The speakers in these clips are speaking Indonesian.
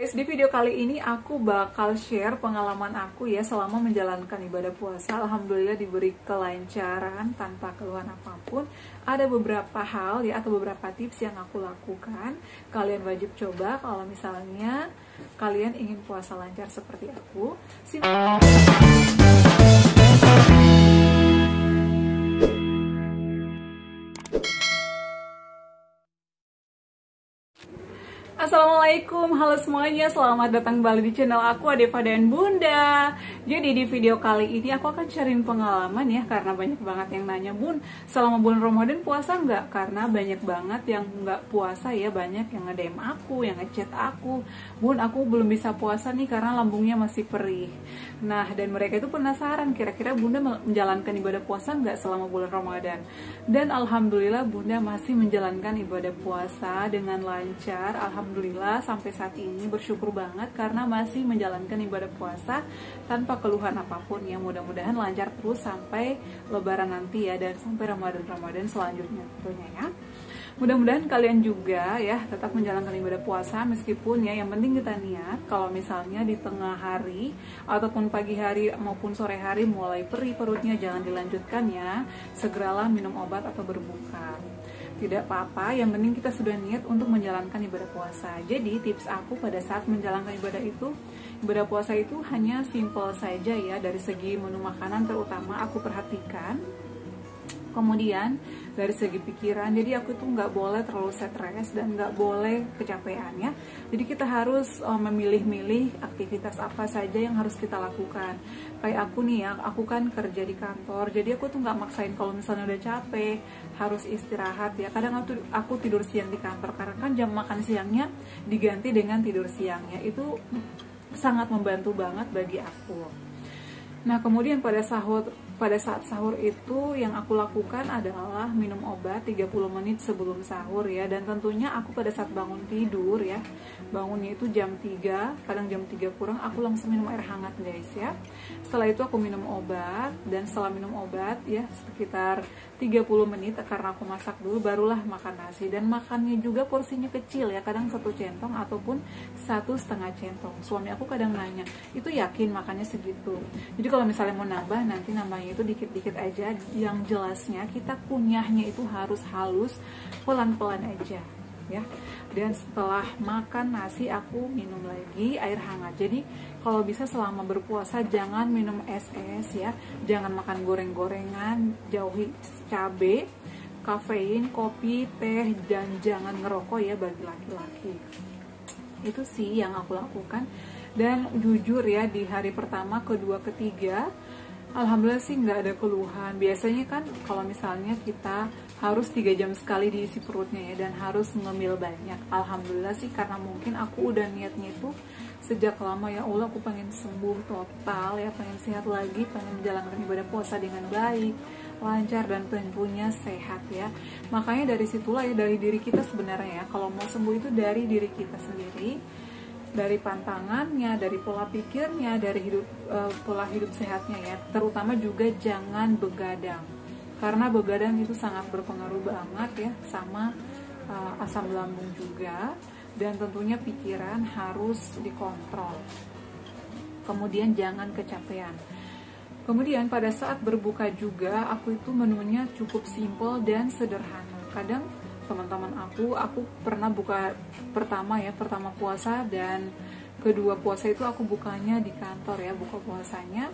Guys, di video kali ini aku bakal share pengalaman aku ya selama menjalankan ibadah puasa. Alhamdulillah diberi kelancaran tanpa keluhan apapun. Ada beberapa hal ya atau beberapa tips yang aku lakukan. Kalian wajib coba kalau misalnya kalian ingin puasa lancar seperti aku. Assalamualaikum, halo semuanya, selamat datang kembali di channel aku, Adeva dan Bunda. Jadi di video kali ini aku akan sharing pengalaman ya, karena banyak banget yang nanya, Bun, selama bulan Ramadan puasa nggak? Karena banyak banget yang nggak puasa ya, banyak yang nge-DM aku, yang ngechat aku, Bun, aku belum bisa puasa nih karena lambungnya masih perih. Nah, dan mereka itu penasaran, kira-kira Bunda menjalankan ibadah puasa nggak selama bulan Ramadan? Dan Alhamdulillah Bunda masih menjalankan ibadah puasa dengan lancar. Alhamdulillah sampai saat ini bersyukur banget karena masih menjalankan ibadah puasa tanpa keluhan apapun ya. Mudah-mudahan lancar terus sampai Lebaran nanti ya, dan sampai Ramadan selanjutnya tentunya ya. Mudah-mudahan kalian juga ya tetap menjalankan ibadah puasa, meskipun ya yang penting kita niat kalau misalnya di tengah hari ataupun pagi hari maupun sore hari mulai perih perutnya, jangan dilanjutkan ya, segeralah minum obat atau berbuka. Tidak apa-apa, yang penting kita sudah niat untuk menjalankan ibadah puasa. Jadi tips aku pada saat menjalankan ibadah puasa itu hanya simple saja ya. Dari segi menu makanan terutama aku perhatikan, kemudian dari segi pikiran, jadi aku tuh nggak boleh terlalu stres dan nggak boleh kecapean ya. Jadi kita harus memilih-milih aktivitas apa saja yang harus kita lakukan. Kayak aku nih ya, aku kan kerja di kantor, jadi aku tuh nggak maksain kalau misalnya udah capek harus istirahat ya. Kadang aku tidur siang di kantor karena kan jam makan siangnya diganti dengan tidur siangnya, itu sangat membantu banget bagi aku. Nah, kemudian pada saat sahur itu yang aku lakukan adalah minum obat 30 menit sebelum sahur ya. Dan tentunya aku pada saat bangun tidur ya, bangunnya itu jam 3, kadang jam 3 kurang, aku langsung minum air hangat guys ya. Setelah itu aku minum obat, dan setelah minum obat ya sekitar 30 menit karena aku masak dulu, barulah makan nasi. Dan makannya juga porsinya kecil ya, kadang 1 centong ataupun 1,5 centong. Suami aku kadang nanya, itu yakin makannya segitu? Jadi kalau misalnya mau nambah, nanti nambahnya itu dikit-dikit aja. Yang jelasnya kita kunyahnya itu harus halus, pelan-pelan aja ya. Dan setelah makan nasi aku minum lagi air hangat. Jadi kalau bisa selama berpuasa jangan minum es ya, jangan makan goreng-gorengan, jauhi cabai, kafein, kopi, teh, dan jangan ngerokok ya bagi laki-laki. Itu sih yang aku lakukan. Dan jujur ya, di hari pertama, kedua, ketiga, alhamdulillah sih nggak ada keluhan. Biasanya kan kalau misalnya kita harus 3 jam sekali diisi perutnya ya, dan harus ngemil banyak. Alhamdulillah sih karena mungkin aku udah niatnya itu sejak lama ya, Allah aku pengen sembuh total ya, pengen sehat lagi, pengen menjalankan ibadah puasa dengan baik, lancar, dan tentunya sehat ya. Makanya dari situlah ya, dari diri kita sebenarnya ya, kalau mau sembuh itu dari diri kita sendiri, dari pantangannya, dari pola pikirnya, dari pola hidup sehatnya ya. Terutama juga jangan begadang, karena begadang itu sangat berpengaruh banget ya sama asam lambung juga. Dan tentunya pikiran harus dikontrol. Kemudian jangan kecapean. Kemudian pada saat berbuka juga aku itu menunya cukup simple dan sederhana. Kadang teman-teman aku pernah buka pertama puasa dan kedua puasa itu aku bukanya di kantor ya, buka puasanya.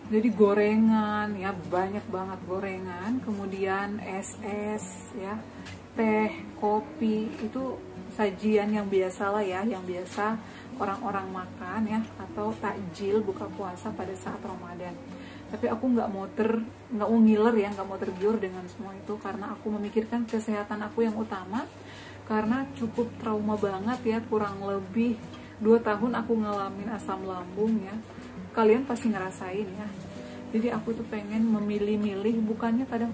Jadi gorengan ya, banyak banget gorengan, kemudian es ya, teh, kopi, itu sajian yang biasa lah ya, yang biasa orang-orang makan ya, atau takjil buka puasa pada saat Ramadan. Tapi aku nggak mau ngiler ya, nggak mau tergiur dengan semua itu, karena aku memikirkan kesehatan aku yang utama. Karena cukup trauma banget ya, kurang lebih 2 tahun aku ngalamin asam lambung ya. Kalian pasti ngerasain ya. Jadi aku tuh pengen memilih-milih, bukannya kadang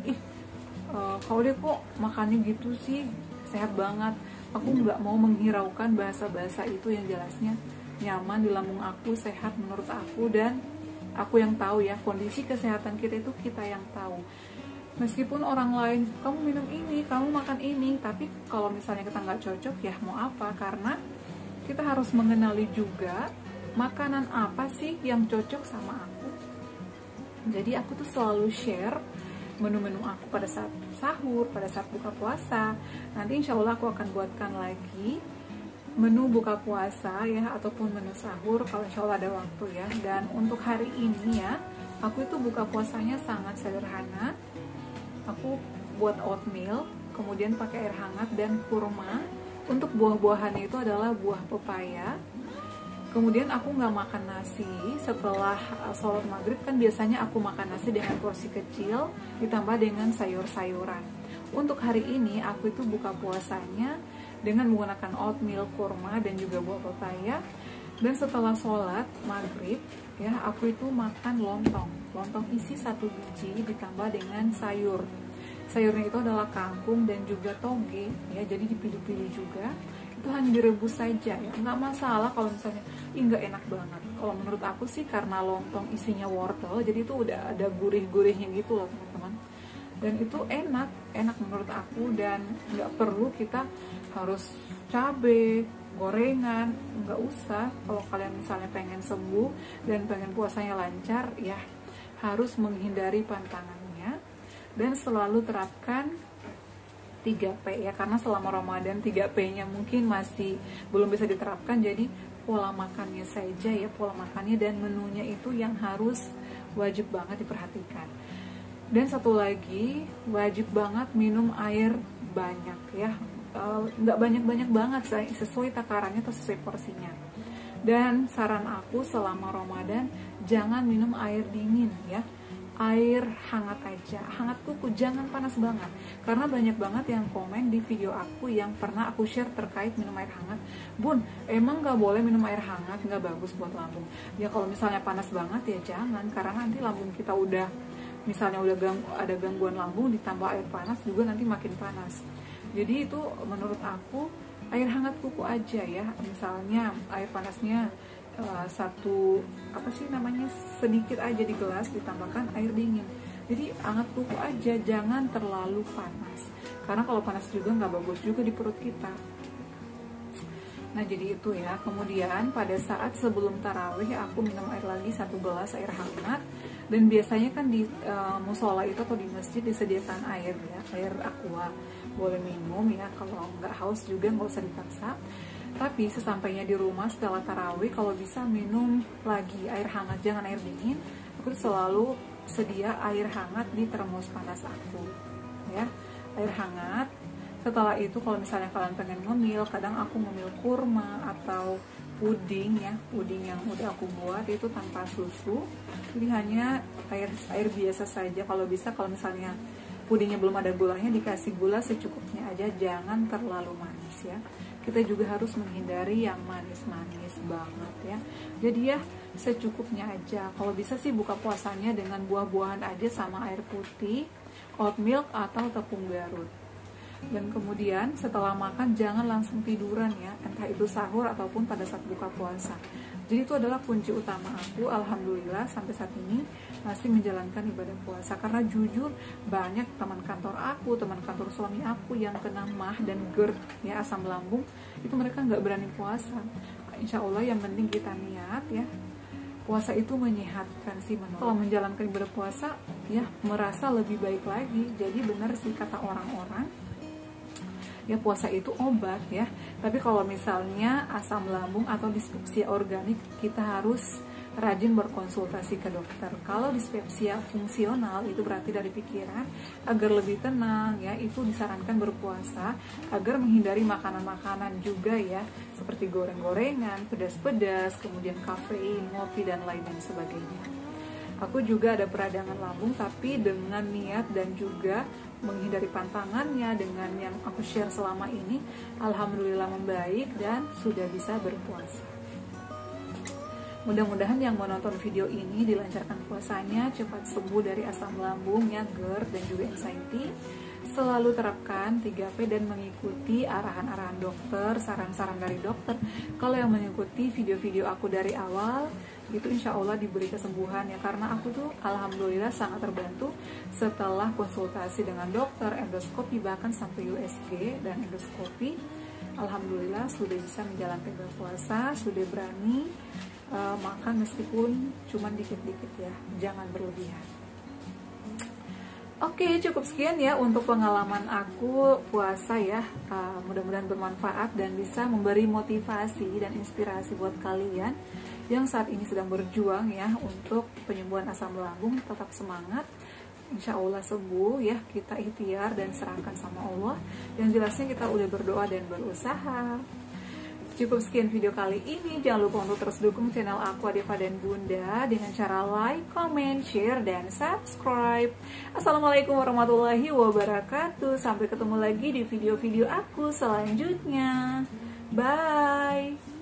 kalau dia kok makannya gitu sih sehat banget. Aku nggak mau menghiraukan bahasa-bahasa itu, yang jelasnya nyaman di lambung aku, sehat menurut aku, dan aku yang tahu ya, kondisi kesehatan kita itu kita yang tahu. Meskipun orang lain, kamu minum ini, kamu makan ini, tapi kalau misalnya kita nggak cocok ya mau apa, karena kita harus mengenali juga makanan apa sih yang cocok sama aku. Jadi aku tuh selalu share menu-menu aku pada saat sahur, pada saat buka puasa. Nanti insya Allah aku akan buatkan lagi menu buka puasa ya, ataupun menu sahur kalau insya Allah ada waktu ya. Dan untuk hari ini ya, aku itu buka puasanya sangat sederhana. Aku buat oatmeal, kemudian pakai air hangat dan kurma. Untuk buah-buahannya itu adalah buah pepaya. Kemudian aku nggak makan nasi setelah sholat maghrib, kan biasanya aku makan nasi dengan porsi kecil ditambah dengan sayur-sayuran. Untuk hari ini aku itu buka puasanya dengan menggunakan oatmeal, kurma, dan juga buah pepaya. Dan setelah sholat maghrib ya, aku itu makan lontong isi 1 biji ditambah dengan sayur. Sayurnya itu adalah kangkung dan juga toge ya, jadi dipilih-pilih juga. Itu hanya direbus saja ya, nggak masalah kalau misalnya nggak enak banget. Kalau menurut aku sih karena lontong isinya wortel, jadi itu udah ada gurih-gurihnya gitu loh teman-teman. Dan itu enak menurut aku, dan nggak perlu kita harus cabe, gorengan, nggak usah. Kalau kalian misalnya pengen sembuh dan pengen puasanya lancar ya, harus menghindari pantangannya dan selalu terapkan 3P ya, karena selama Ramadan 3P-nya mungkin masih belum bisa diterapkan. Jadi pola makannya saja ya, pola makannya dan menunya itu yang harus wajib banget diperhatikan. Dan satu lagi, wajib banget minum air banyak ya, nggak banyak-banyak banget, sesuai takarannya atau sesuai porsinya. Dan saran aku selama Ramadan, jangan minum air dingin ya, air hangat aja, hangat kuku, jangan panas banget. Karena banyak banget yang komen di video aku yang pernah aku share terkait minum air hangat. Bun, emang nggak boleh minum air hangat, nggak bagus buat lambung? Ya kalau misalnya panas banget ya jangan, karena nanti lambung kita udah, misalnya udah ada gangguan lambung, ditambah air panas juga nanti makin panas. Jadi itu menurut aku air hangat kuku aja ya. Misalnya air panasnya sedikit aja di gelas, ditambahkan air dingin. Jadi hangat kuku aja, jangan terlalu panas, karena kalau panas juga nggak bagus juga di perut kita. Nah jadi itu ya. Kemudian pada saat sebelum tarawih aku minum air lagi 1 gelas air hangat. Dan biasanya kan di musola itu atau di masjid disediakan air ya, air aqua, boleh minum ya. Kalau nggak haus juga nggak usah dipaksa. Tapi sesampainya di rumah setelah tarawih, kalau bisa minum lagi air hangat, jangan air dingin. Aku selalu sedia air hangat di termos panas aku ya, air hangat. Setelah itu kalau misalnya kalian pengen ngemil, kadang aku ngemil kurma atau puding ya, puding yang udah aku buat itu tanpa susu, jadi hanya air biasa saja. Kalau bisa, kalau misalnya pudingnya belum ada gulanya, dikasih gula secukupnya aja, jangan terlalu manis ya. Kita juga harus menghindari yang manis-manis banget ya. Jadi ya secukupnya aja. Kalau bisa sih buka puasanya dengan buah-buahan aja sama air putih, oat milk atau tepung Garut. Dan kemudian setelah makan jangan langsung tiduran ya, entah itu sahur ataupun pada saat buka puasa. Jadi itu adalah kunci utama aku. Alhamdulillah sampai saat ini masih menjalankan ibadah puasa. Karena jujur banyak teman kantor aku, teman kantor suami aku yang kena MAH dan GERD ya, asam lambung, itu mereka nggak berani puasa. Insya Allah yang penting kita niat ya. Puasa itu menyehatkan sih menurut. Kalau menjalankan ibadah puasa ya merasa lebih baik lagi. Jadi benar sih kata orang-orang ya, puasa itu obat ya. Tapi kalau misalnya asam lambung atau dispepsia organik, kita harus rajin berkonsultasi ke dokter. Kalau dispepsia fungsional itu berarti dari pikiran, agar lebih tenang ya, itu disarankan berpuasa agar menghindari makanan-makanan juga ya, seperti goreng-gorengan, pedas-pedas, kemudian kafein, ngopi dan lain sebagainya. Aku juga ada peradangan lambung, tapi dengan niat dan juga menghindari pantangannya dengan yang aku share selama ini, alhamdulillah membaik dan sudah bisa berpuasa. Mudah-mudahan yang menonton video ini dilancarkan puasanya, cepat sembuh dari asam lambungnya, GERD dan juga anxiety. Selalu terapkan 3P dan mengikuti arahan-arahan dokter, saran-saran dari dokter. Kalau yang mengikuti video-video aku dari awal, itu insya Allah diberi kesembuhan ya. Karena aku tuh alhamdulillah sangat terbantu setelah konsultasi dengan dokter, endoskopi, bahkan sampai USG dan endoskopi. alhamdulillah sudah bisa menjalankan berpuasa, sudah berani makan meskipun cuma dikit-dikit ya, jangan berlebihan. Oke, cukup sekian ya untuk pengalaman aku puasa ya. Mudah-mudahan bermanfaat dan bisa memberi motivasi dan inspirasi buat kalian yang saat ini sedang berjuang ya untuk penyembuhan asam lambung. Tetap semangat, insya Allah sembuh ya. Kita ikhtiar dan serahkan sama Allah. Yang jelasnya kita udah berdoa dan berusaha. Cukup sekian video kali ini. Jangan lupa untuk terus dukung channel aku Adeva dan Bunda dengan cara like, comment, share, dan subscribe. Assalamualaikum warahmatullahi wabarakatuh. Sampai ketemu lagi di video-video aku selanjutnya. Bye.